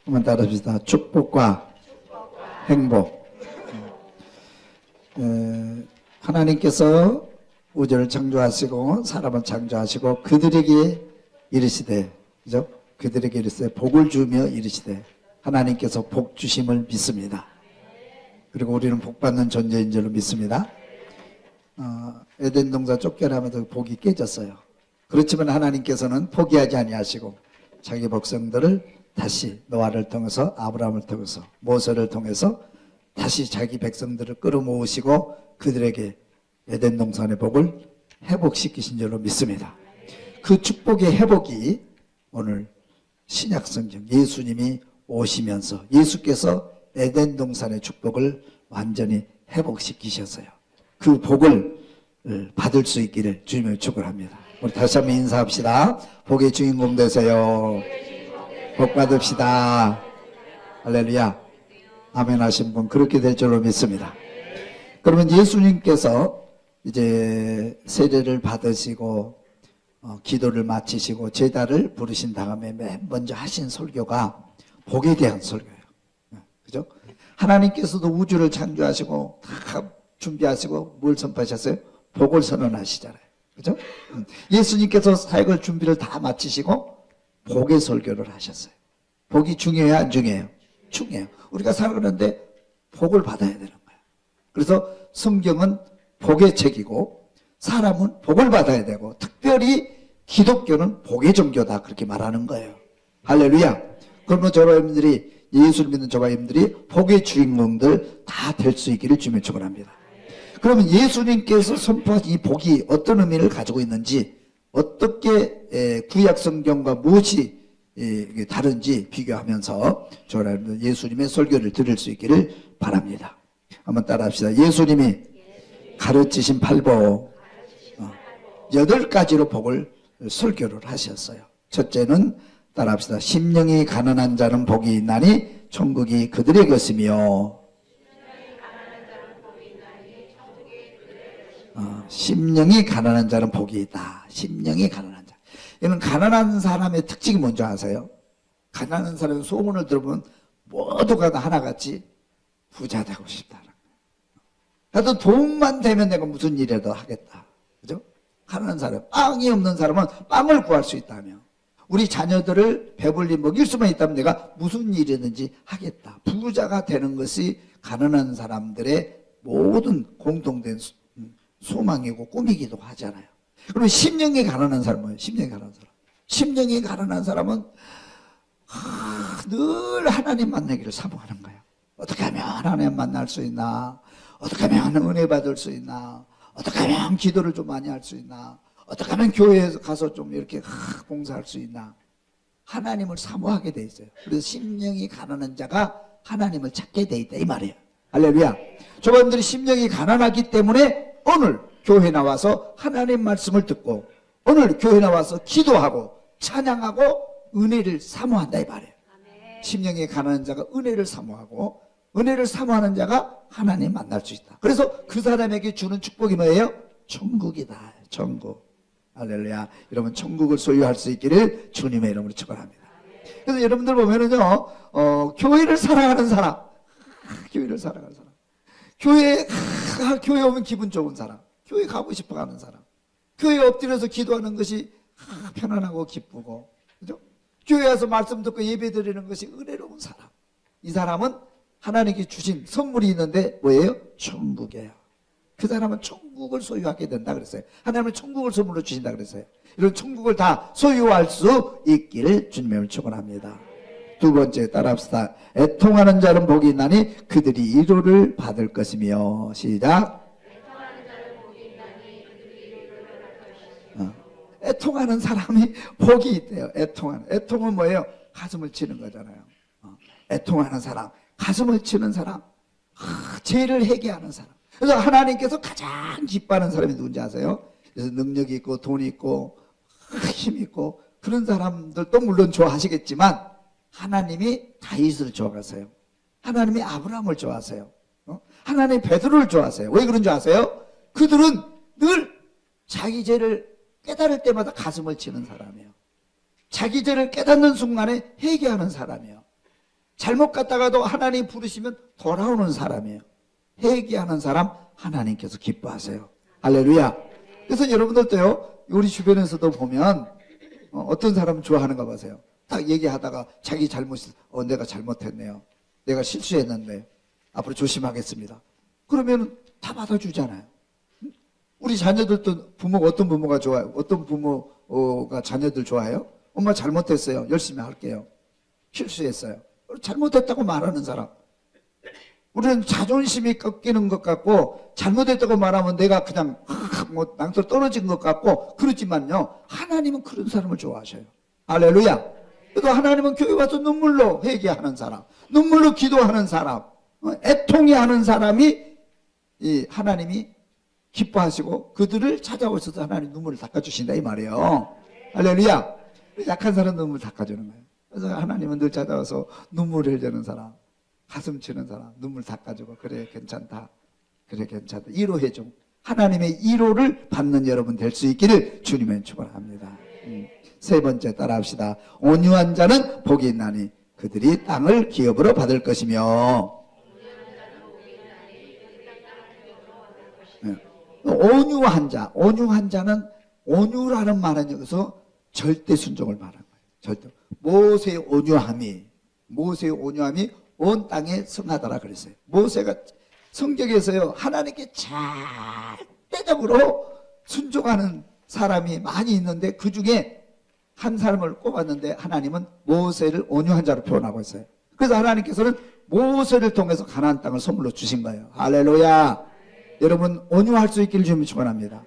한번 따라합시다. 축복과 행복. 하나님께서 우주를 창조하시고 사람을 창조하시고 그들에게 이르시되, 그죠? 그들에게 이르시되 복을 주며 이르시되, 하나님께서 복 주심을 믿습니다. 그리고 우리는 복 받는 존재인 줄로 믿습니다. 에덴 동산 쫓겨나면서 복이 깨졌어요. 그렇지만 하나님께서는 포기하지 아니하시고 자기 백성들을 다시 노아를 통해서, 아브라함을 통해서, 모세를 통해서 다시 자기 백성들을 끌어모으시고 그들에게 에덴 동산의 복을 회복시키신 줄로 믿습니다. 그 축복의 회복이 오늘 신약 성경 예수님이 오시면서 예수께서 에덴 동산의 축복을 완전히 회복시키셨어요. 그 복을 받을 수 있기를 주님을 축원합니다. 우리 다시 한번 인사합시다. 복의 주인공 되세요. 복 받읍시다. 할렐루야. 아멘 하신 분 그렇게 될 줄로 믿습니다. 그러면 예수님께서 이제 세례를 받으시고 기도를 마치시고 제자를 부르신 다음에 맨 먼저 하신 설교가 복에 대한 설교예요. 그죠? 하나님께서도 우주를 창조하시고 다 준비하시고 뭘 선포하셨어요? 복을 선언하시잖아요. 그죠? 예수님께서 사역을 준비를 다 마치시고 복의 설교를 하셨어요. 복이 중요해요, 안 중요해요? 중요해요. 우리가 살아가는데 복을 받아야 되는 거예요. 그래서 성경은 복의 책이고 사람은 복을 받아야 되고 특별히 기독교는 복의 종교다 그렇게 말하는 거예요. 할렐루야. 그러면 저와 여러분들이 예수를 믿는 저와 여러분들이 복의 주인공들 다 될 수 있기를 주님을 축원합니다. 그러면 예수님께서 선포하신 이 복이 어떤 의미를 가지고 있는지 어떻게 구약 성경과 무엇이 다른지 비교하면서 저와 여러분들 예수님의 설교를 들을 수 있기를 바랍니다. 한번 따라합시다. 예수님이 가르치신 팔복 8가지로 복을 설교를 하셨어요. 첫째는 따라합시다. 심령이 가난한 자는 복이 있나니 천국이 그들의 것이며, 심령이 가난한 자는 복이 있다. 심령이 가난한 자. 이는 가난한 사람의 특징이 뭔지 아세요? 가난한 사람의 소문을 들어보면 모두가 다 하나같이 부자 되고 싶다는 거예요. 나도 돈만 되면 내가 무슨 일이라도 하겠다. 그죠? 가난한 사람, 빵이 없는 사람은 빵을 구할 수 있다며, 우리 자녀들을 배불리 먹일 수만 있다면 내가 무슨 일이든지 하겠다. 부자가 되는 것이 가난한 사람들의 모든 공통된 소망이고 꿈이기도 하잖아요. 그럼 심령이 가난한 사람은, 심령이 가난한 사람, 심령이 가난한 사람은 늘 하나님 만나기를 사모하는 거예요. 어떻게 하면 하나님 만날 수 있나? 어떻게 하면 은혜 받을 수 있나? 어떻게 하면 기도를 좀 많이 할 수 있나? 어떻게 하면 교회에 가서 좀 이렇게 봉사할 수 있나? 하나님을 사모하게 돼 있어요. 그래서 심령이 가난한 자가 하나님을 찾게 돼 있다 이 말이에요. 할렐루야. 저분들이 심령이 가난하기 때문에 오늘 교회 나와서 하나님 말씀을 듣고 오늘 교회 나와서 기도하고 찬양하고 은혜를 사모한다 이 말이에요. 심령이 가난한 자가 은혜를 사모하고 은혜를 사모하는 자가 하나님 만날 수 있다. 그래서 그 사람에게 주는 축복이 뭐예요? 천국이다. 천국. 할렐루야. 여러분 천국을 소유할 수 있기를 주님의 이름으로 축원합니다. 그래서 여러분들 보면은요, 교회를 사랑하는 사람, 교회를 사랑하는 사람, 교회 오면 기분 좋은 사람, 교회 가고 싶어하는 사람, 교회에 엎드려서 기도하는 것이 편안하고 기쁘고, 그죠? 교회 와서 말씀 듣고 예배 드리는 것이 은혜로운 사람. 이 사람은 하나님께 주신 선물이 있는데 뭐예요? 천국이에요. 그 사람은 천국을 소유하게 된다 그랬어요. 하나님은 천국을 선물로 주신다 그랬어요. 이런 천국을 다 소유할 수 있기를 주님을 축원합니다. 두 번째 따라합시다. 애통하는 자는 복이 있나니 그들이 위로를 받을 것이며. 시작. 애통하는 자는 복이 있나니 그들이 위로를 받을 것이며. 애통하는 사람이 복이 있대요. 애통은 뭐예요? 가슴을 치는 거잖아요. 애통하는 사람, 가슴을 치는 사람, 죄를 회개하는 사람. 그래서 하나님께서 가장 기뻐하는 사람이 누군지 아세요? 그래서 능력이 있고 돈이 있고 힘이 있고 그런 사람들도 물론 좋아하시겠지만 하나님이 다윗을 좋아하세요. 하나님이 아브라함을 좋아하세요. 하나님이 베드로를 좋아하세요. 왜 그런 줄 아세요? 그들은 늘 자기 죄를 깨달을 때마다 가슴을 치는 사람이에요. 자기 죄를 깨닫는 순간에 회개하는 사람이에요. 잘못 갔다가도 하나님 부르시면 돌아오는 사람이에요. 회개하는 사람 하나님께서 기뻐하세요. 할렐루야. 그래서 여러분들도요, 우리 주변에서도 보면 어떤 사람은 좋아하는가 보세요. 딱 얘기하다가 자기 잘못이 내가 잘못했네요. 내가 실수했는데 앞으로 조심하겠습니다. 그러면 다 받아주잖아요. 우리 자녀들도 부모가 어떤 부모가 좋아요? 어떤 부모가 자녀들 좋아해요? 엄마 잘못했어요. 열심히 할게요. 실수했어요. 잘못했다고 말하는 사람. 우리는 자존심이 꺾이는 것 같고 잘못했다고 말하면 내가 그냥 뭐 낭떠 떨어진 것 같고 그렇지만요, 하나님은 그런 사람을 좋아하셔요. 할렐루야. 그래도 하나님은 교회 와서 눈물로 회개하는 사람, 눈물로 기도하는 사람, 애통해하는 사람이 하나님이 기뻐하시고 그들을 찾아오셔서 하나님 눈물을 닦아주신다 이 말이에요. 할렐루야. 약한 사람 눈물 닦아주는 거예요. 그래서 하나님은 늘 찾아와서 눈물을 흘리는 사람, 가슴 치는 사람 눈물 닦아주고 그래 괜찮다, 그래 괜찮다, 위로해줘. 하나님의 위로를 받는 여러분 될 수 있기를 주님의 축원합니다. 세 번째 따라합시다. 온유한 자는 복이 있나니 그들이 땅을 기업으로 받을 것이며. 온유한 자, 온유한 자는, 온유라는 말은 여기서 절대 순종을 말하는 거예요. 절대. 모세의 온유함이 온 땅에 성하더라 그랬어요. 모세가 성경에서요, 하나님께 절대적으로 순종하는 사람이 많이 있는데 그 중에 한 사람을 꼽았는데 하나님은 모세를 온유한 자로 표현하고 있어요. 그래서 하나님께서는 모세를 통해서 가나안 땅을 선물로 주신 거예요. 할렐루야. 여러분 온유할 수 있기를 주님 축원합니다.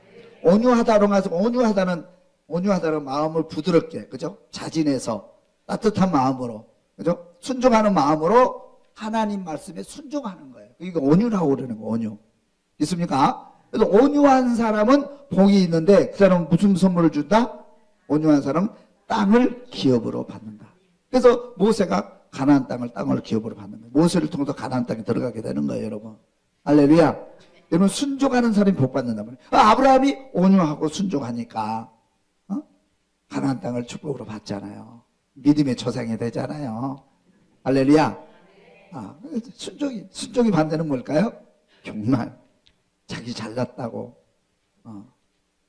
온유하다는 마음을 부드럽게, 그죠? 자진해서 따뜻한 마음으로, 그죠? 순종하는 마음으로 하나님 말씀에 순종하는 거예요. 이게 온유라고 그러는 거예요. 온유. 있습니까? 그래서 온유한 사람은 복이 있는데 그 사람은 무슨 선물을 준다? 온유한 사람은 땅을 기업으로 받는다. 그래서 모세가 가나안 땅을 기업으로 받는 거예요. 모세를 통해서 가나안 땅에 들어가게 되는 거예요, 여러분. 할렐루야. 여러분 순종하는 사람이 복 받는단 말이에요. 아브라함이 온유하고 순종하니까 가나안 땅을 축복으로 받잖아요. 믿음의 조상이 되잖아요. 할렐루야. 순종이 반대는 뭘까요? 교만, 자기 잘났다고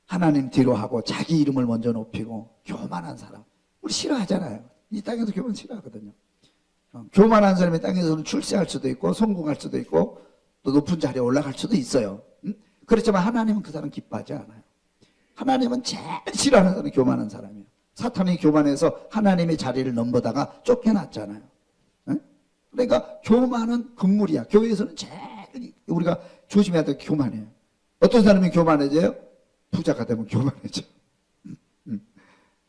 하나님 뒤로 하고 자기 이름을 먼저 높이고 교만한 사람, 우리 싫어하잖아요. 이 땅에도 교만 싫어하거든요. 교만한 사람이 땅에서는 출세할 수도 있고 성공할 수도 있고 또 높은 자리에 올라갈 수도 있어요. 그렇지만 하나님은 그 사람 기뻐하지 않아요. 하나님은 제일 싫어하는 사람이 교만한 사람이에요. 사탄이 교만해서 하나님의 자리를 넘보다가 쫓겨났잖아요. 그러니까 교만은 금물이야. 교회에서는 제일 우리가 조심해야 될 게 교만해요. 어떤 사람이 교만해져요? 부자가 되면 교만해져.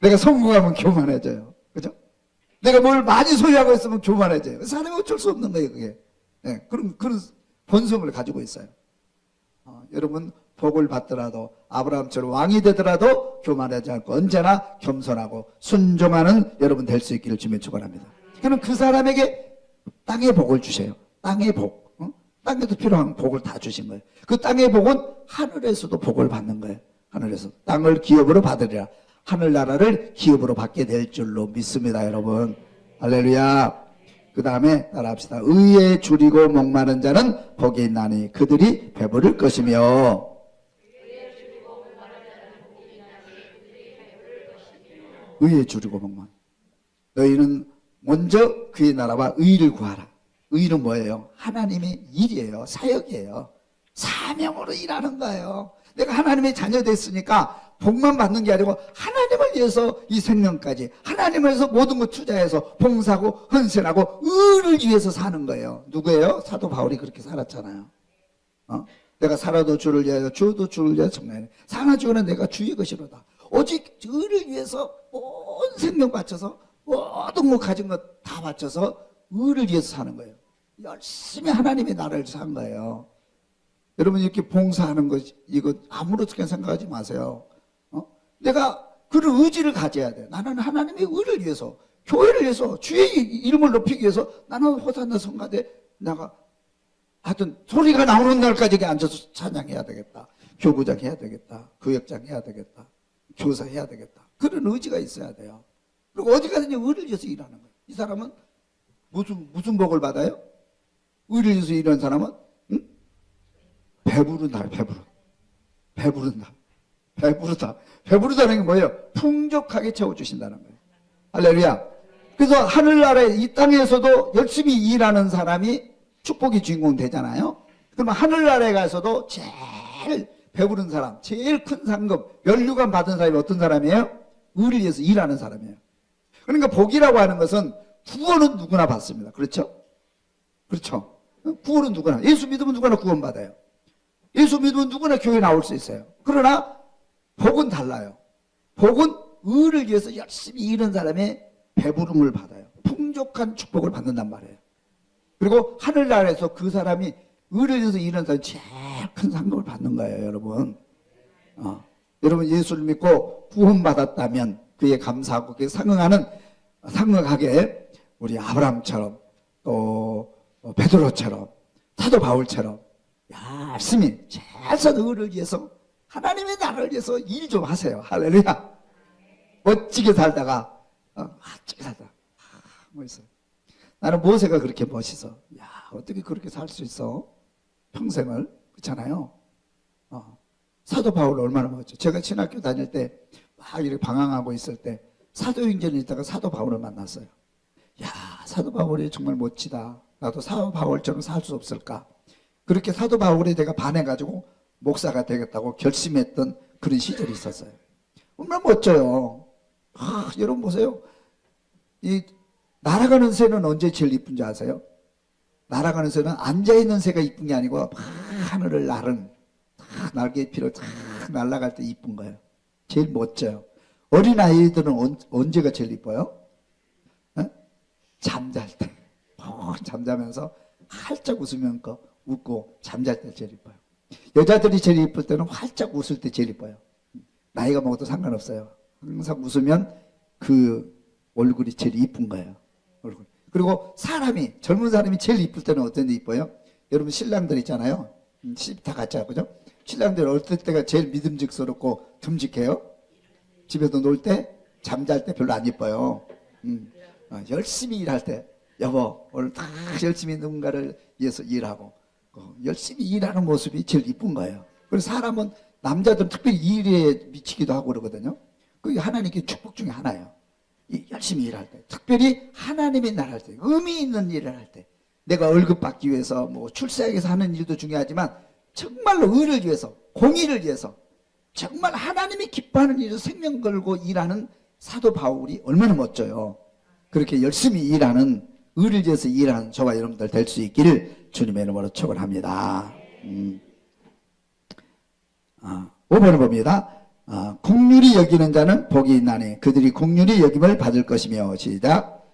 내가 성공하면 교만해져요. 그죠? 내가 뭘 많이 소유하고 있으면 교만해져요. 사람이 어쩔 수 없는 거예요, 그게. 네, 그런 본성을 가지고 있어요. 여러분, 복을 받더라도, 아브라함처럼 왕이 되더라도 교만하지 않고 언제나 겸손하고 순종하는 여러분 될 수 있기를 주님 축원합니다. 그럼 그 사람에게 땅의 복을 주세요. 땅의 복. 땅에도 필요한 복을 다 주신 거예요. 그 땅의 복은 하늘에서도 복을 받는 거예요. 하늘에서. 땅을 기업으로 받으리라. 하늘나라를 기업으로 받게 될 줄로 믿습니다, 여러분. 할렐루야. 그 다음에 따라합시다. 의에 줄이고 목마른 자는 복이 있나니 그들이 배부를 것이며. 의에 줄이고 목마른. 너희는 먼저 그의 나라와 의를 구하라. 의는 뭐예요? 하나님의 일이에요. 사역이에요. 사명으로 일하는 거예요. 내가 하나님의 자녀 됐으니까 복만 받는 게 아니고 하나님을 위해서 이 생명까지 하나님을 위해서 모든 것 투자해서 봉사하고 헌신하고 의를 위해서 사는 거예요. 누구예요? 사도 바울이 그렇게 살았잖아요. 내가 살아도 주를 위하여 죽어도 주를 위하여 정말 사나 죽으나 내가 주의 것이로다. 오직 의를 위해서 온 생명 바쳐서 모든 것 가진 것 다 바쳐서 의를 위해서 사는 거예요. 열심히 하나님의 나라를 산 거예요. 여러분 이렇게 봉사하는 것 이거 아무렇게 생각하지 마세요. 내가 그런 의지를 가져야 돼. 나는 하나님의 의를 위해서, 교회를 위해서, 주의 이름을 높이기 위해서 나는 호산나 성가대 내가 하여튼 소리가 나오는 날까지 앉아서 찬양해야 되겠다. 교구장 해야 되겠다. 교역장 해야 되겠다. 교사 해야 되겠다. 그런 의지가 있어야 돼요. 그리고 어디 가든지 의를 위해서 일하는 거예요. 이 사람은 무슨 복을 받아요? 의를 위해서 일하는 사람은 응? 배부른다. 배부르다는 게 뭐예요? 풍족하게 채워주신다는 거예요. 할렐루야. 그래서 하늘나라에 이 땅에서도 열심히 일하는 사람이 축복의 주인공 되잖아요. 그러면 하늘나라에 가서도 제일 배부른 사람, 제일 큰 상급, 면류관 받은 사람이 어떤 사람이에요? 의를 위해서 일하는 사람이에요. 그러니까 복이라고 하는 것은 구원은 누구나 받습니다. 그렇죠? 그렇죠. 구원은 누구나. 예수 믿으면 누구나 구원받아요. 예수 믿으면 누구나 교회 나올 수 있어요. 그러나 복은 달라요. 복은 의를 위해서 열심히 일하는 사람의 배부름을 받아요. 풍족한 축복을 받는단 말이에요. 그리고 하늘나라에서 그 사람이 의를 위해서 일하는 사람이 제일 큰 상급을 받는 거예요, 여러분. 여러분 예수를 믿고 구원받았다면 그에 감사하고 그에 상응하게 우리 아브라함처럼 또 베드로처럼 사도 바울처럼 열심히 최선 의를 위해서 하나님의 나라를 위해서 일 좀 하세요. 할렐루야. 멋지게 살다가 멋있어요. 나는 모세가 그렇게 멋있어. 야, 어떻게 그렇게 살 수 있어? 평생을. 그렇잖아요. 사도 바울 얼마나 멋져. 제가 신학교 다닐 때 막 이렇게 방황하고 있을 때 사도행전에 있다가 사도 바울을 만났어요. 야, 사도 바울이 정말 멋지다. 나도 사도 바울처럼 살 수 없을까? 그렇게 사도 바울에 내가 반해가지고 목사가 되겠다고 결심했던 그런 시절이 있었어요. 얼마나 멋져요. 여러분 보세요. 이 날아가는 새는 언제 제일 이쁜지 아세요? 날아가는 새는 앉아있는 새가 이쁜 게 아니고 하늘을 나른 날개 피를 탁 날아갈 때 이쁜 거예요. 제일 멋져요. 어린아이들은 언제가 제일 이뻐요? 잠잘 때. 잠자면서 활짝 웃으면서 웃고 잠잘 때 제일 이뻐요. 여자들이 제일 이쁠 때는 활짝 웃을 때 제일 이뻐요. 나이가 먹어도 상관없어요. 항상 웃으면 그 얼굴이 제일 이쁜 거예요. 얼굴. 그리고 젊은 사람이 제일 이쁠 때는 어떤 데 이뻐요? 여러분 신랑들 있잖아요. 다 같이 하고, 그죠? 신랑들 어떨 때가 제일 믿음직스럽고 듬직해요? 집에서 놀 때, 잠잘 때 별로 안 이뻐요. 열심히 일할 때, 여보 오늘 다 열심히 누군가를 위해서 일하고 열심히 일하는 모습이 제일 이쁜 거예요. 그래서 사람은 남자들은 특별히 일에 미치기도 하고 그러거든요. 그게 하나님께 축복 중에 하나예요. 열심히 일할 때, 특별히 하나님의 나라할 때, 의미 있는 일을 할 때, 내가 월급 받기 위해서 뭐 출세하기 위해서 하는 일도 중요하지만 정말로 의를 위해서, 공의를 위해서, 정말 하나님이 기뻐하는 일을 생명 걸고 일하는 사도 바울이 얼마나 멋져요. 그렇게 열심히 일하는, 의를 위해서 일하는 저와 여러분들 될 수 있기를 주님의 이름으로 축원합니다. 5번을 봅니다. 긍휼히 여기는 자는 복이 있나니 그들이 긍휼히 여김을 받을 것이며. 시작.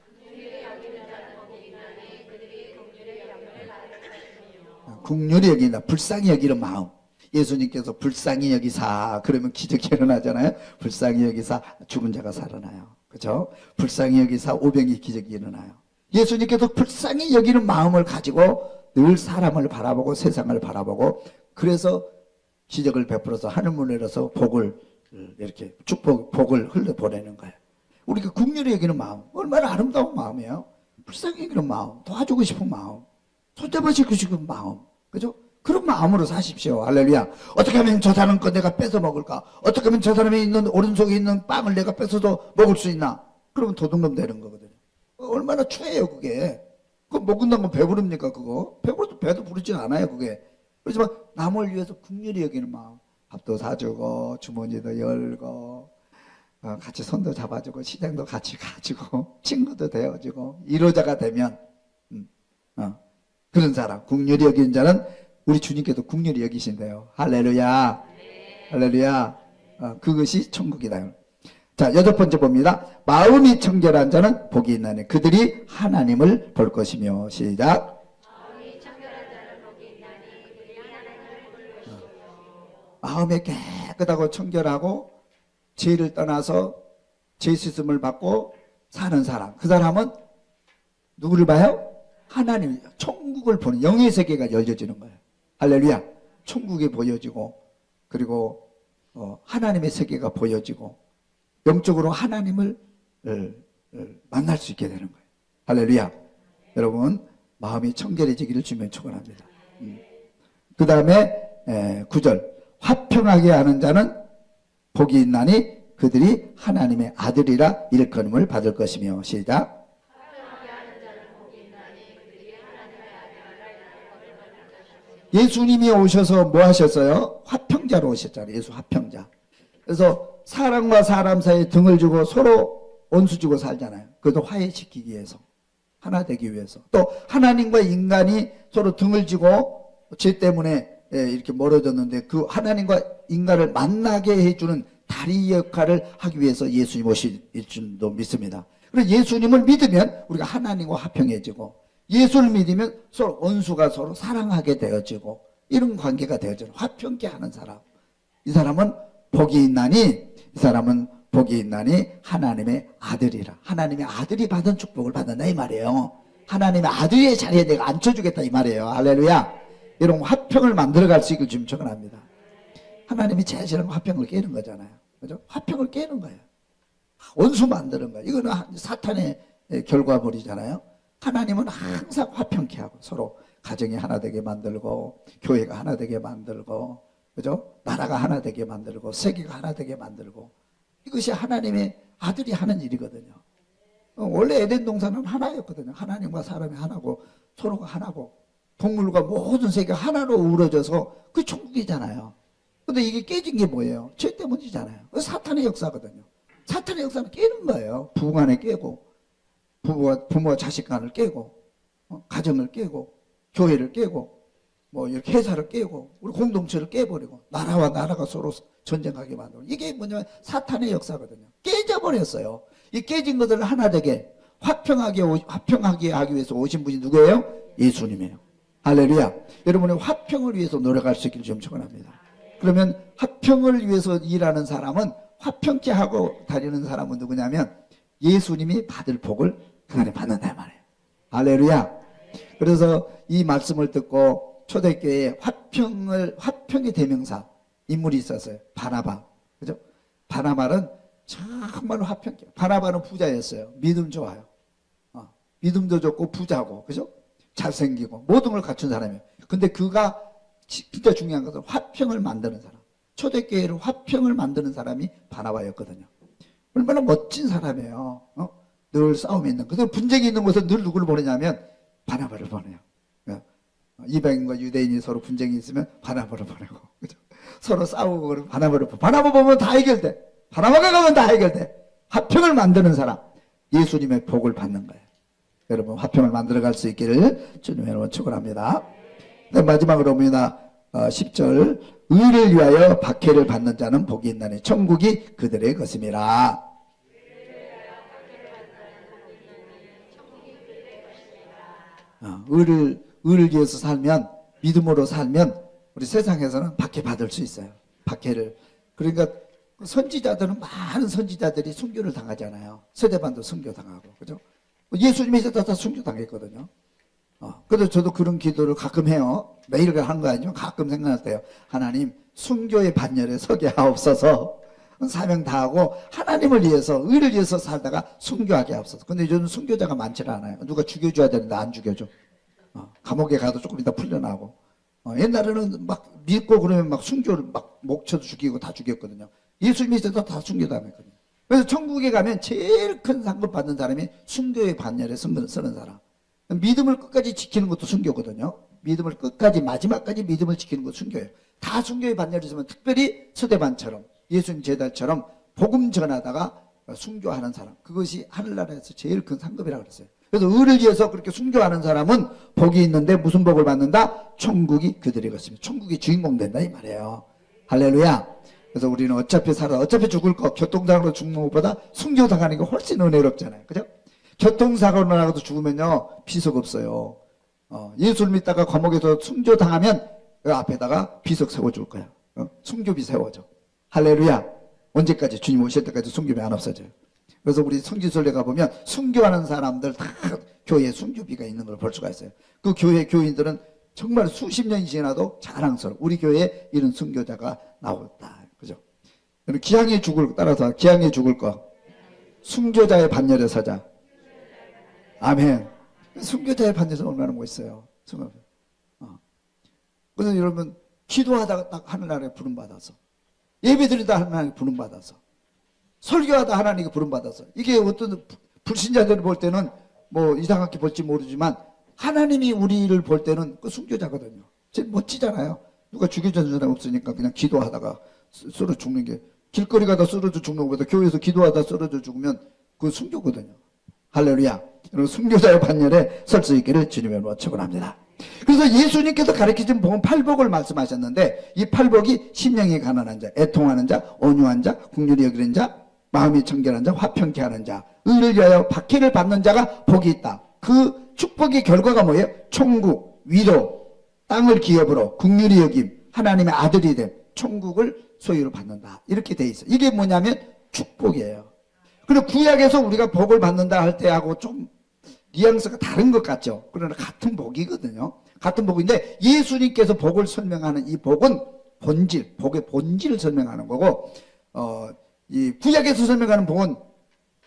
긍휼히 여긴다. 불쌍히 여기는 마음. 예수님께서 불쌍히 여기사 그러면 기적이 일어나잖아요. 불쌍히 여기사 죽은 자가 살아나요. 그렇죠? 불쌍히 여기사 오병이 기적이 일어나요. 예수님께서 불쌍히 여기는 마음을 가지고 늘 사람을 바라보고 세상을 바라보고 그래서 기적을 베풀어서 하늘문을 열어서 복을 이렇게 복을 흘려보내는 거예요. 우리가 긍휼히 여기는 마음 얼마나 아름다운 마음이에요. 불쌍히 여기는 마음, 도와주고 싶은 마음, 손잡아주고 싶은 마음, 그죠? 그런 마음으로 사십시오. 할렐루야. 어떻게 하면 저 사람 거 내가 뺏어 먹을까? 어떻게 하면 저 사람이 있는 오른쪽에 있는 빵을 내가 뺏어도 먹을 수 있나? 그러면 도둑놈 되는 거거든요. 얼마나 추해요 그게. 그거 먹는다는 건 배부릅니까 그거? 배부르도 배도 부르지 않아요 그게. 그렇지만 남을 위해서 긍휼히 여기는 마음, 밥도 사주고 주머니도 열고 같이 손도 잡아주고 시장도 같이 가지고 친구도 되어주고 이로자가 되면 그런 사람, 긍휼히 여기는 자는 우리 주님께도 긍휼히 여기신대요. 할렐루야. 할렐루야. 그것이 천국이다. 자, 8번째 봅니다. 마음이 청결한 자는 복이 있나니 그들이 하나님을 볼 것이며. 시작. 마음이 깨끗하고 청결하고 죄를 떠나서 죄 씻음을 받고 사는 사람, 그 사람은 누구를 봐요? 하나님, 천국을 보는 영의 세계가 열려지는 거예요. 할렐루야. 천국이 보여지고 그리고 하나님의 세계가 보여지고 영적으로 하나님을 만날 수 있게 되는 거예요. 할렐루야. 여러분 마음이 청결해지기를 주면 축원합니다. 그 다음에 9절 화평하게 하는 자는 복이 있나니 그들이 하나님의 아들이라 일컬음을 받을 것이며 시작. 예수님이 오셔서 뭐 하셨어요? 화평자로 오셨잖아요. 예수 화평자. 그래서 사람과 사람 사이에 등을 주고 서로 원수 주고 살잖아요. 그것도 화해시키기 위해서, 하나 되기 위해서. 또 하나님과 인간이 서로 등을 지고 죄 때문에 이렇게 멀어졌는데 그 하나님과 인간을 만나게 해주는 다리 역할을 하기 위해서 예수님 오실 줄도 믿습니다. 그리고 예수님을 믿으면 우리가 하나님과 화평해지고, 예수를 믿으면 서로 원수가 서로 사랑하게 되어지고, 이런 관계가 되어지는 화평케 하는 사람. 이 사람은 복이 있나니, 이 사람은 복이 있나니 하나님의 아들이라. 하나님의 아들이 받은 축복을 받는다 이 말이에요. 하나님의 아들의 자리에 내가 앉혀주겠다 이 말이에요. 할렐루야. 이런 화평을 만들어갈 수 있길 좀 축원합니다. 하나님이 제일 싫어하는 건 화평을 깨는 거잖아요. 그죠? 화평을 깨는 거예요. 원수 만드는 거예요. 이거는 사탄의 결과물이잖아요. 하나님은 항상 화평케 하고 서로 가정이 하나 되게 만들고, 교회가 하나 되게 만들고, 그죠? 나라가 하나 되게 만들고, 세계가 하나 되게 만들고, 이것이 하나님의 아들이 하는 일이거든요. 원래 에덴 동산은 하나였거든요. 하나님과 사람이 하나고 서로가 하나고 동물과 모든 세계가 하나로 우러져서 그 천국이잖아요. 근데 이게 깨진 게 뭐예요? 죄 때문이잖아요. 사탄의 역사거든요. 사탄의 역사는 깨는 거예요. 부부간에 깨고, 부모와 자식 간을 깨고, 가정을 깨고, 교회를 깨고, 뭐 이렇게 회사를 깨고, 우리 공동체를 깨버리고, 나라와 나라가 서로 전쟁하게 만들고, 이게 뭐냐면 사탄의 역사거든요. 깨져버렸어요. 이 깨진 것들을 하나 되게 화평하게 하기 위해서 오신 분이 누구예요? 예수님이에요. 할렐루야. 여러분의 화평을 위해서 노력할 수 있기를 좀 축원합니다. 그러면 화평을 위해서 일하는 사람은, 화평케 하고 다니는 사람은 누구냐면 예수님이 받을 복을 그 안에 받는다 말이에요. 할렐루야. 그래서 이 말씀을 듣고 초대교회에 화평의 대명사 인물이 있었어요. 바나바. 그죠? 바나바는 정말로 화평케. 바나바는 부자였어요. 믿음 좋아요. 믿음도 좋고 부자고, 그죠? 잘생기고 모든 걸 갖춘 사람이에요. 근데 그가 진짜 중요한 것은 화평을 만드는 사람. 초대교회를 화평을 만드는 사람이 바나바였거든요. 얼마나 멋진 사람이에요. 늘 싸움이 있는. 그래서 분쟁이 있는 곳에 늘 누구를 보내냐면 바나바를 보내요. 이방인과 유대인이 서로 분쟁이 있으면 바나바를 보내고, 그죠? 서로 싸우고 그러면 바나바를 보내고, 바나바 보면 다 해결돼. 바나바가 가면 다 해결돼. 화평을 만드는 사람, 예수님의 복을 받는 거예요. 여러분 화평을 만들어갈 수 있기를 주님 여러분 축원합니다. 마지막으로 봅니다. 10절 의를 위하여 박해를 받는 자는 복이 있나니 천국이 그들의 것임이라. 의를 위해서 살면, 믿음으로 살면 우리 세상에서는 박해받을 수 있어요. 박해를. 그러니까 선지자들은, 많은 선지자들이 순교를 당하잖아요. 세대반도 순교당하고, 그죠? 예수님이 이제 다 순교당했거든요. 그래서 저도 그런 기도를 가끔 해요. 매일 하는 거 아니지만 가끔 생각할 때요. 하나님, 순교의 반열에 서게 하옵소서. 사명 다하고 하나님을 위해서, 의를 위해서 살다가 순교하게 하옵소서. 근데 요즘 순교자가 많지는 않아요. 누가 죽여줘야 되는데 안 죽여줘. 감옥에 가도 조금 이따 풀려나고. 옛날에는 막 믿고 그러면 막 순교를 막 목쳐도 죽이고 다 죽였거든요. 예수님이 있어서 다 순교당했거든요. 그래서 천국에 가면 제일 큰 상급 받는 사람이 순교의 반열에 서는 사람. 믿음을 끝까지 지키는 것도 순교거든요. 믿음을 끝까지, 마지막까지 믿음을 지키는 것도 순교예요. 다 순교의 반열에 있으면, 특별히 스데반처럼, 예수님 제자처럼 복음 전하다가 순교하는 사람, 그것이 하늘나라에서 제일 큰 상급이라고 그랬어요. 그래서 의를 위해서 그렇게 순교하는 사람은 복이 있는데 무슨 복을 받는다? 천국이 그들의 것입니다. 천국이 주인공 된다 이 말이에요. 할렐루야. 그래서 우리는 어차피 어차피 죽을 거, 교통사고로 죽는 것보다 순교당하는 게 훨씬 은혜롭잖아요. 그죠? 교통사고로 나가도 죽으면요, 비석 없어요. 예수를 믿다가 감옥에서 순교당하면 그 앞에다가 비석 세워줄 거야. 순교비 세워줘. 할렐루야. 언제까지? 주님 오실 때까지 순교비 안 없어져요. 그래서 우리 성지순례 가보면 순교하는 사람들 다 교회에 순교비가 있는 걸 볼 수가 있어요. 그 교회 교인들은 정말 수십 년이 지나도 자랑스러워. 우리 교회에 이런 순교자가 나왔다. 그죠? 기왕에 죽을, 따라서 기왕에 죽을 거. 순교자의 반열에 서자. 아멘. 순교자의 반열은 얼마나 멋있어요. 그래서 여러분, 기도하다가 딱 하늘나라에 부름받아서, 예배드리다 하나님께 부름받아서, 설교하다 하나님께 부름받아서, 이게 어떤 불신자들을 볼 때는 뭐 이상하게 볼지 모르지만 하나님이 우리를 볼 때는 그 순교자거든요. 제일 멋지잖아요. 누가 죽여주는 사람 없으니까 그냥 기도하다가 쓰러 죽는 게, 길거리 가다 쓰러져 죽는 것보다 교회에서 기도하다 쓰러져 죽으면 그건 순교거든요. 할렐루야. 여러분, 순교자의 반열에 설 수 있기를 주님의 이름으로 축원합니다. 그래서 예수님께서 가르치신 복음 팔복을 말씀하셨는데, 이 팔복이 심령이 가난한 자, 애통하는 자, 온유한 자, 긍휼히 여기는 자, 마음이 청결한 자, 화평케 하는 자, 의를 위하여 박해를 받는 자가 복이 있다. 그 축복의 결과가 뭐예요? 천국, 위로, 땅을 기업으로, 긍휼히 여김, 하나님의 아들이 된 천국을 소유로 받는다. 이렇게 돼 있어요. 이게 뭐냐면 축복이에요. 그리고 구약에서 우리가 복을 받는다 할 때하고 좀 뉘앙스가 다른 것 같죠. 그러나 같은 복이거든요. 같은 복인데, 예수님께서 복을 설명하는 이 복은 본질, 복의 본질을 설명하는 거고, 이 구약에서 설명하는 복은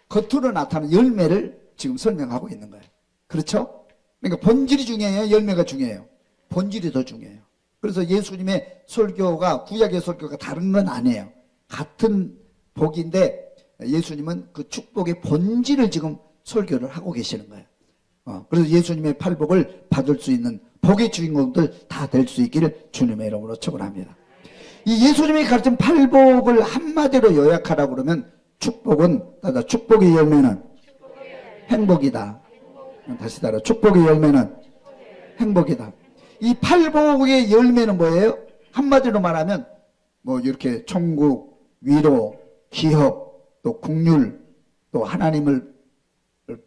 겉으로 나타나는 열매를 지금 설명하고 있는 거예요. 그렇죠? 그러니까 본질이 중요해요? 열매가 중요해요? 본질이 더 중요해요. 그래서 예수님의 설교가 구약의 설교가 다른 건 아니에요. 같은 복인데 예수님은 그 축복의 본질을 지금 설교를 하고 계시는 거예요. 그래서 예수님의 팔복을 받을 수 있는 복의 주인공들 다 될 수 있기를 주님의 이름으로 축원합니다. 이 예수님이 가르친 팔복을 한마디로 요약하라고 그러면, 축복의 열매는 행복이다. 다시 따라, 축복의 열매는 행복이다. 이 팔복의 열매는 뭐예요? 한마디로 말하면 뭐 이렇게 천국, 위로, 기업, 또 긍휼, 또 하나님을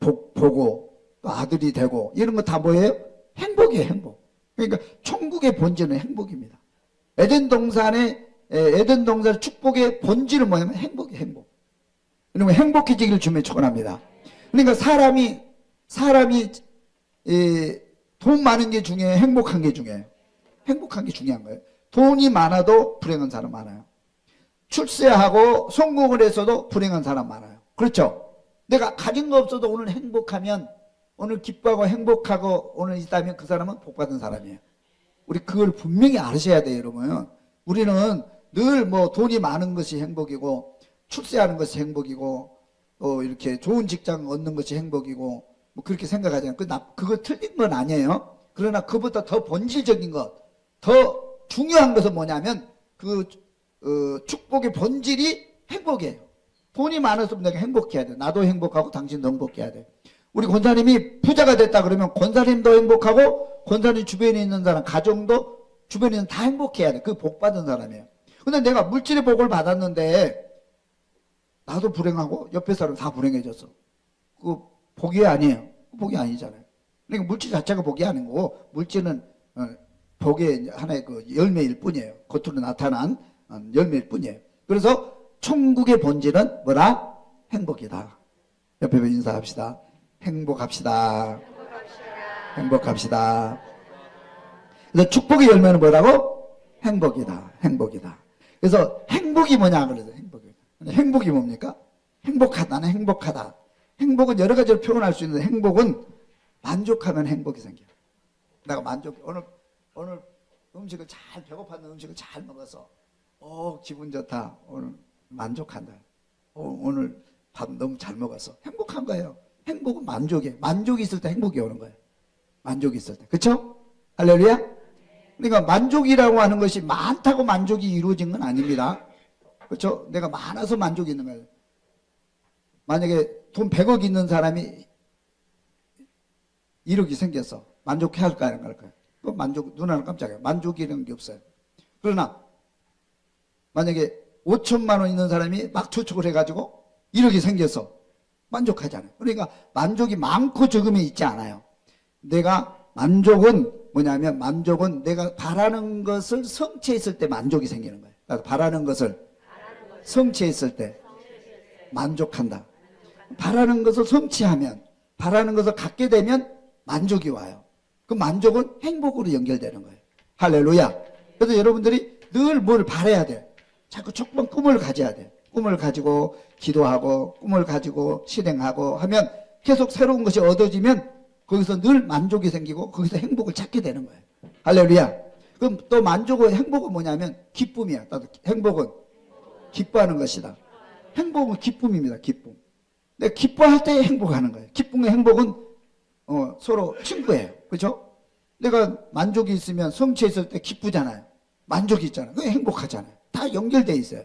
보고 또 아들이 되고, 이런 거 다 뭐예요? 행복이에요, 행복. 그러니까 천국의 본질은 행복입니다. 에덴 동산의 축복의 본질은 뭐냐면 행복이에요, 행복. 그러면 행복해지기를 주님의 축원합니다. 그러니까 사람이 돈 많은 게 중요해요, 행복한 게 중요해요? 행복한 게 중요한 거예요. 돈이 많아도 불행한 사람 많아요. 출세하고 성공을 했어도 불행한 사람 많아요. 그렇죠? 내가 가진 거 없어도 오늘 행복하면, 오늘 기뻐하고 행복하고 오늘 있다면 그 사람은 복받은 사람이에요. 우리 그걸 분명히 아셔야 돼요, 여러분. 우리는 늘 뭐 돈이 많은 것이 행복이고, 출세하는 것이 행복이고, 또 이렇게 좋은 직장 얻는 것이 행복이고, 뭐 그렇게 생각하잖아요. 그거 틀린 건 아니에요. 그러나 그보다 더 본질적인 것, 더 중요한 것은 뭐냐면 축복의 본질이 행복이에요. 돈이 많아서 내가 행복해야 돼. 나도 행복하고 당신도 행복해야 돼. 우리 권사님이 부자가 됐다 그러면 권사님도 행복하고, 권사님 주변에 있는 사람, 가정도 주변에 있는 다 행복해야 돼. 그 복 받은 사람이에요. 근데 내가 물질의 복을 받았는데 나도 불행하고 옆에 사람 다 불행해졌어. 그 복이 아니에요. 복이 아니잖아요. 그러니까 물질 자체가 복이 아닌 거고, 물질은 복의 하나의 그 열매일 뿐이에요. 겉으로 나타난 열매일 뿐이에요. 그래서 천국의 본질은 뭐라? 행복이다. 옆에 인사합시다. 행복합시다. 행복합시다. 그래서 축복의 열매는 뭐라고? 행복이다. 행복이다. 그래서 행복이 뭐냐 그래서 행복이 뭡니까? 행복하다. 나는 행복하다. 행복은 여러 가지로 표현할 수 있는데, 행복은 만족하면 행복이 생겨요. 내가 오늘 음식을 배고팠는 음식을 잘 먹어서 기분 좋다. 오늘 만족한다. 오늘 밥 너무 잘 먹어서 행복한 거예요. 행복은 만족이에요. 만족이 있을 때 행복이 오는 거예요. 만족이 있을 때. 그렇죠? 할렐루야? 그러니까 만족이라고 하는 것이 많다고 만족이 이루어진 건 아닙니다. 그렇죠? 내가 많아서 만족이 있는 거예요. 만약에 돈 100억 있는 사람이 1억이 생겼어. 만족해 할까요? 안 할까요? 그 누나는 깜짝이야. 만족이라는 게 없어요. 그러나 만약에 5천만 원 있는 사람이 막 투척을 해가지고 1억이 생겼어. 만족하잖아요. 그러니까 만족이 많고 적음이 있지 않아요. 만족은 뭐냐면, 만족은 내가 바라는 것을 성취했을 때 만족이 생기는 거예요. 그러니까 바라는 것을 성취했을 때 만족한다. 바라는 것을 성취하면, 바라는 것을 갖게 되면 만족이 와요. 그 만족은 행복으로 연결되는 거예요. 할렐루야. 그래서 여러분들이 늘 뭘 바라야 돼. 자꾸 조금 꿈을 가져야 돼. 꿈을 가지고 기도하고, 꿈을 가지고 실행하고 하면 계속 새로운 것이 얻어지면 거기서 늘 만족이 생기고 거기서 행복을 찾게 되는 거예요. 할렐루야. 그럼 또 만족은 행복은 뭐냐면 기쁨이야. 나도 행복은 기뻐하는 것이다. 행복은 기쁨입니다. 기쁨. 내가 기뻐할 때 행복하는 거예요. 기쁨과 행복은 서로 친구예요. 그렇죠? 내가 만족이 있으면 성취했을 때 기쁘잖아요. 만족이 있잖아요. 그게 행복하잖아요. 다 연결돼 있어요.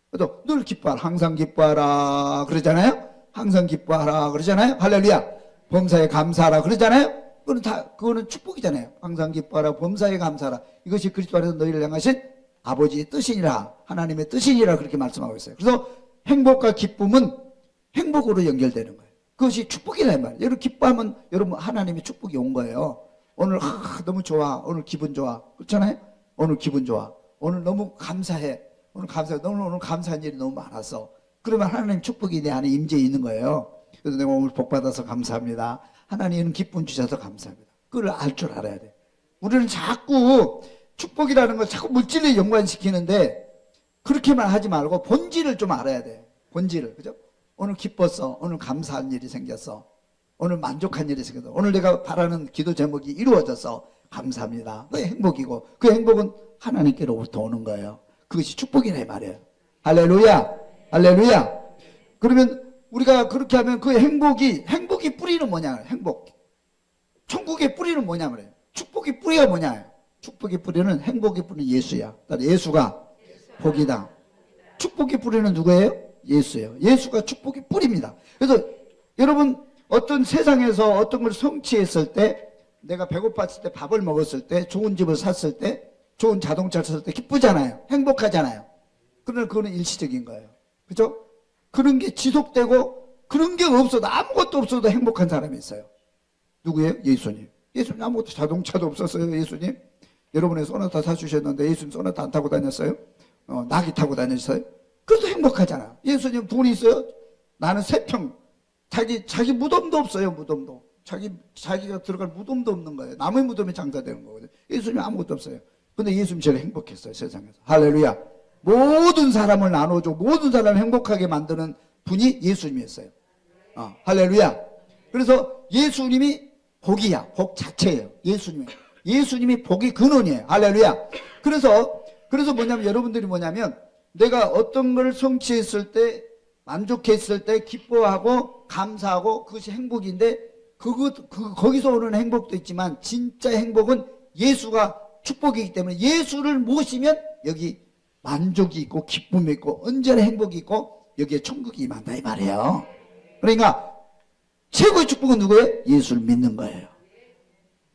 그래서 늘 기뻐하라. 항상 기뻐하라. 그러잖아요. 항상 기뻐하라. 그러잖아요. 할렐루야. 범사에 감사하라. 그러잖아요. 그거는 축복이잖아요. 항상 기뻐하라. 범사에 감사하라. 이것이 그리스도 안에서 너희를 향하신 아버지의 뜻이니라. 하나님의 뜻이니라. 그렇게 말씀하고 있어요. 그래서 행복과 기쁨은 행복으로 연결되는 거예요. 그것이 축복이란 말이에요. 여러분 기뻐하면 여러분 하나님의 축복이 온 거예요. 오늘 너무 좋아. 오늘 기분 좋아. 그렇잖아요. 오늘 기분 좋아. 오늘 너무 감사해. 오늘 감사해. 오늘 감사한 일이 너무 많았어. 그러면 하나님 축복이 내 안에 임재해 있는 거예요. 그래서 내가 오늘 복 받아서 감사합니다. 하나님은 기쁨 주셔서 감사합니다. 그걸 알 줄 알아야 돼. 우리는 자꾸 축복이라는 걸 자꾸 물질에 연관시키는데 그렇게만 하지 말고 본질을 좀 알아야 돼. 본질을. 그죠? 오늘 기뻤어. 오늘 감사한 일이 생겼어. 오늘 만족한 일이 생겼어. 오늘 내가 바라는 기도 제목이 이루어져서 감사합니다. 그게 행복이고 그 행복은 하나님께로부터 오는 거예요. 그것이 축복이네 말이에요. 할렐루야. 할렐루야. 그러면 우리가 그렇게 하면 그 행복이 뿌리는 뭐냐? 행복. 천국의 뿌리는 뭐냐 그래요. 축복의 뿌리가 뭐냐? 축복의 뿌리는 행복의 뿌리는 예수야. 예수가 복이다. 축복의 뿌리는 누구예요? 예수예요. 예수가 축복의 뿌리입니다. 그래서 여러분 어떤 세상에서 어떤 걸 성취했을 때 내가 배고팠을 때 밥을 먹었을 때 좋은 집을 샀을 때 좋은 자동차를 샀을 때 기쁘잖아요. 행복하잖아요. 그러나 그거는 일시적인 거예요. 그죠? 그런 게 지속되고 그런 게 없어도 아무것도 없어도 행복한 사람이 있어요. 누구예요? 예수님. 예수님 아무것도 자동차도 없었어요. 예수님. 여러분의 소나타 사주셨는데 예수님 소나타 안 타고 다녔어요? 낙이 타고 다녔어요? 그래도 행복하잖아. 예수님 돈이 있어요? 나는 세 평. 자기 무덤도 없어요. 무덤도. 자기가 들어갈 무덤도 없는 거예요. 남의 무덤에 장사되는 거거든요. 예수님 아무것도 없어요. 근데 예수님 제일 행복했어요. 세상에서. 할렐루야. 모든 사람을 나눠줘. 모든 사람을 행복하게 만드는 분이 예수님이었어요. 할렐루야. 그래서 예수님이 복이야. 복 자체예요. 예수님이 복의 근원이에요. 할렐루야. 그래서 뭐냐면 여러분들이 뭐냐면 내가 어떤 걸 성취했을 때 만족했을 때 기뻐하고 감사하고 그것이 행복인데 거기서 오는 행복도 있지만 진짜 행복은 예수가 축복이기 때문에 예수를 모시면 여기 만족이 있고 기쁨이 있고 언제나 행복이 있고 여기에 천국이 임한다 이 말이에요. 그러니까 최고의 축복은 누구예요? 예수를 믿는 거예요.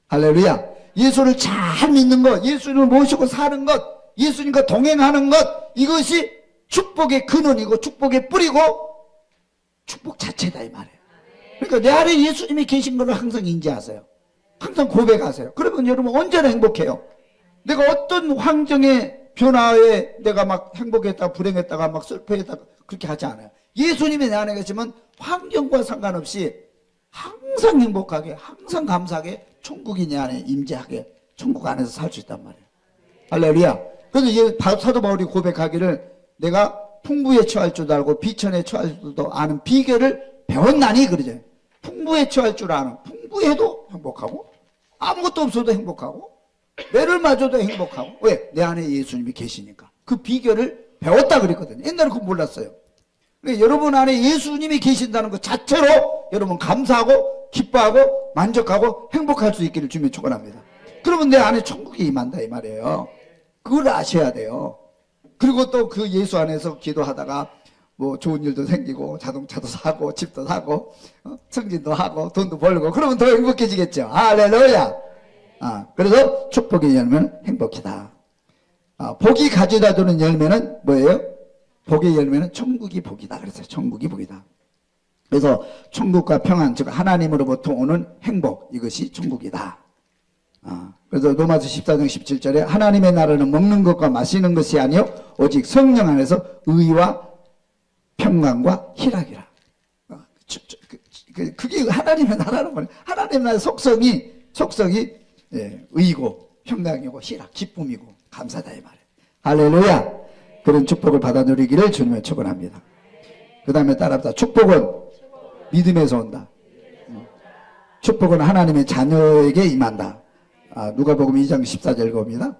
할렐루야. 예수를 잘 믿는 것, 예수님을 모시고 사는 것, 예수님과 동행하는 것, 이것이 축복의 근원이고 축복의 뿌리고 축복 자체다 이 말이에요. 그러니까 내 안에 예수님이 계신 것을 항상 인지하세요. 항상 고백하세요. 그러면 여러분 언제나 행복해요. 내가 어떤 환경의 변화에 내가 막 행복했다가 불행했다가 막 슬퍼했다가 그렇게 하지 않아요. 예수님이 내 안에 계시면 환경과 상관없이 항상 행복하게 항상 감사하게 천국이 내 안에 임재하게 천국 안에서 살 수 있단 말이에요. 할렐루야. 그래서 사도 바울이 고백하기를 내가 풍부에 처할 줄도 알고 비천에 처할 줄도 아는 비결을 배웠나니 그러죠. 풍부에 처할 줄 아는, 풍부해도 행복하고 아무것도 없어도 행복하고 매를 맞아도 행복하고. 왜? 내 안에 예수님이 계시니까. 그 비결을 배웠다 그랬거든요. 옛날에 그거 몰랐어요. 그러니까 여러분 안에 예수님이 계신다는 것 자체로 여러분 감사하고 기뻐하고 만족하고 행복할 수 있기를 주님 축원합니다. 그러면 내 안에 천국이 임한다 이 말이에요. 그걸 아셔야 돼요. 그리고 또 그 예수 안에서 기도하다가 뭐 좋은 일도 생기고 자동차도 사고 집도 사고 승진도 하고 돈도 벌고 그러면 더 행복해지겠죠. 할렐루야. 그래서 축복의 열매는 행복이다. 복이 가져다 주는 열매는 뭐예요? 복의 열매는 천국이 복이다. 그래서 천국이 복이다. 그래서 천국과 평안, 즉 하나님으로부터 오는 행복, 이것이 천국이다. 그래서 로마서 14장 17절에 하나님의 나라는 먹는 것과 마시는 것이 아니요 오직 성령 안에서 의와 평강과 희락이라. 그게 하나님의 나라는 거예요. 하나님의 나라의 속성이 의고 평강이고 희락, 기쁨이고 감사다 이 말이에요. 할렐루야. 그런 축복을 받아 누리기를 주님의 축원합니다. 그 다음에 따라합시다. 축복은 믿음에서 온다. 축복은 하나님의 자녀에게 임한다. 누가복음 2장 14절 읽어봅니다.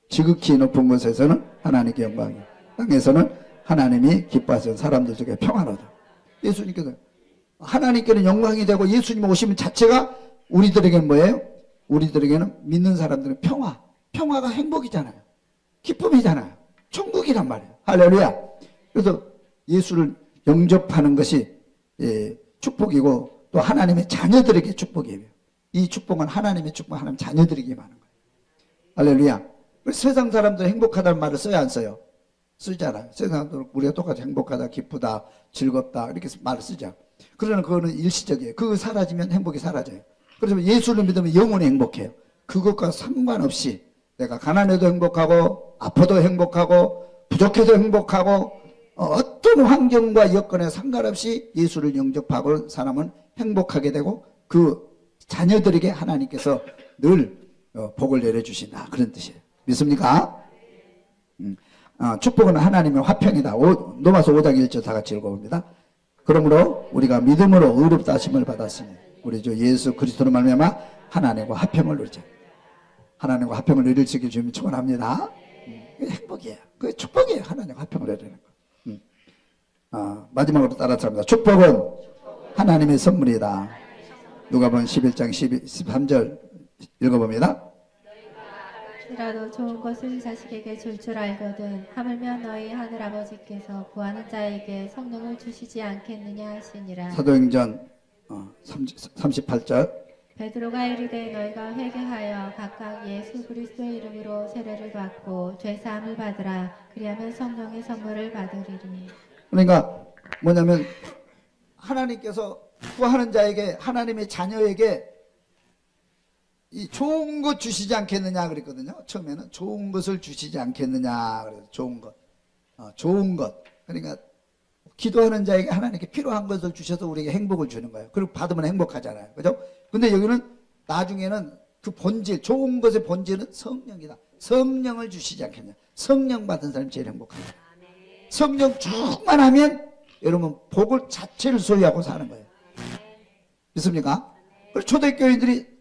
지극히 높은 곳에서는 하나님께 영광이, 땅에서는 하나님이 기뻐하시는 사람들 중에 평안하다. 예수님께서 하나님께는 영광이 되고 예수님 오시면 자체가 우리들에게는 뭐예요? 우리들에게는 믿는 사람들은 평화가 행복이잖아요. 기쁨이잖아요. 천국이란 말이에요. 할렐루야. 그래서 예수를 영접하는 것이 축복이고 또 하나님의 자녀들에게 축복이에요. 이 축복은 하나님의 축복, 하나님 자녀들에게 임하는 거예요. 할렐루야. 세상 사람들 행복하다는 말을 써야 안 써요? 쓰잖아요. 세상 사람들 우리가 똑같이 행복하다, 기쁘다, 즐겁다 이렇게 말을 쓰죠. 그러나 그거는 일시적이에요. 그거 사라지면 행복이 사라져요. 그래서 예수를 믿으면 영원히 행복해요. 그것과 상관없이 내가 가난해도 행복하고 아파도 행복하고 부족해도 행복하고 어떤 환경과 여건에 상관없이 예수를 영접하고 사람은 행복하게 되고 그 자녀들에게 하나님께서 늘 복을 내려주신다. 그런 뜻이에요. 믿습니까? 축복은 하나님의 화평이다. 로마서 5장 1절 다 같이 읽어봅니다. 그러므로 우리가 믿음으로 의롭다 하심을 받았으니 우리 주 예수 그리스도로 말미암아 하나님과 화평을 누리자. 하나님과 화평을 누릴 수 있게 주님 축원합니다. 행복이에요. 그게 축복이에요. 하나님과 화평을 누리는 거. 마지막으로 따라서 합니다. 축복은 하나님의 선물이다. 누가복음 11장 13절 읽어봅니다. 라도 좋은 것을 자식에게 줄 줄 알거든 하물며 너희 하늘아버지께서 구하는 자에게 성령을 주시지 않겠느냐 하시니라. 사도행전 38절 베드로가 이르되 너희가 회개하여 각각 예수 그리스도의 이름으로 세례를 받고 죄사함을 받으라. 그리하면 성령의 선물을 받으리니. 그러니까 뭐냐면 하나님께서 구하는 자에게 하나님의 자녀에게 이 좋은 것 주시지 않겠느냐 그랬거든요. 처음에는 좋은 것을 주시지 않겠느냐 그래서 좋은 것 그러니까 기도하는 자에게 하나님께 필요한 것을 주셔서 우리에게 행복을 주는 거예요. 그리고 받으면 행복하잖아요. 그죠? 근데 여기는 나중에는 그 본질 좋은 것의 본질은 성령이다. 성령을 주시지 않겠냐. 성령 받은 사람이 제일 행복합니다. 성령 충만하면 여러분 복을 자체를 소유하고 사는 거예요. 믿습니까? 초대교인들이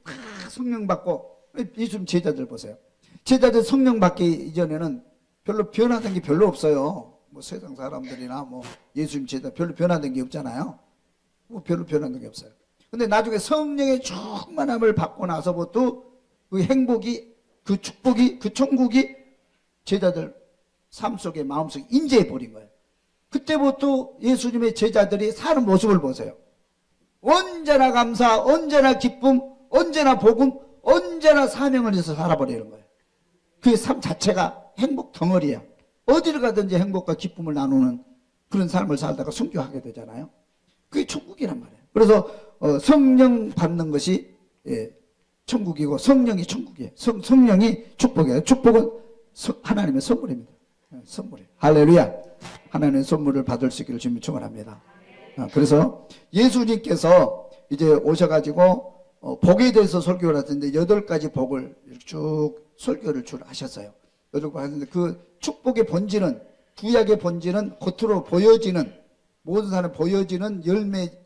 성령 받고 예수님 제자들 보세요. 제자들 성령 받기 이전에는 별로 변화된 게 별로 없어요. 뭐 세상 사람들이나 뭐 예수님 제자 별로 변화된 게 없잖아요. 뭐 별로 변화된 게 없어요. 근데 나중에 성령의 충만함을 받고 나서부터 그 행복이 그 축복이 그 천국이 제자들 삶 속에 마음속에 인재해 버린 거예요. 그때부터 예수님의 제자들이 사는 모습을 보세요. 언제나 감사, 언제나 기쁨, 언제나 복음, 언제나 사명을 위해서 살아버리는 거예요. 그 삶 자체가 행복 덩어리야. 어디를 가든지 행복과 기쁨을 나누는 그런 삶을 살다가 순교하게 되잖아요. 그게 천국이란 말이에요. 그래서 성령 받는 것이 천국이고 성령이 천국이에요. 성령이 축복이에요. 축복은 하나님의 선물입니다. 선물이에요. 할렐루야. 하나님의 선물을 받을 수 있기를 주님 축원합니다. 그래서 예수님께서 이제 오셔가지고 복에 대해서 설교를 하셨는데 8가지 복을 쭉 설교를 하셨어요. 8가지 하셨는데 그 축복의 본질은 구약의 본질은 겉으로 보여지는 모든 사람 보여지는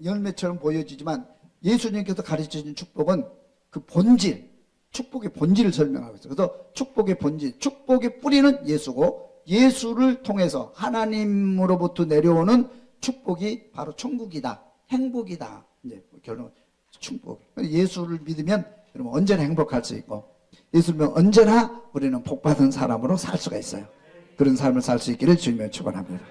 열매처럼 보여지지만 예수님께서 가르쳐주신 축복은 그 본질 축복의 본질을 설명하고 있어요. 그래서 축복의 본질 축복의 뿌리는 예수고 예수를 통해서 하나님으로부터 내려오는 축복이 바로 천국이다. 행복이다. 이제 결론 축복. 예수를 믿으면 여러분 언제나 행복할 수 있고 예수를 믿으면 언제나 우리는 복받은 사람으로 살 수가 있어요. 그런 삶을 살 수 있기를 주님의 축원합니다.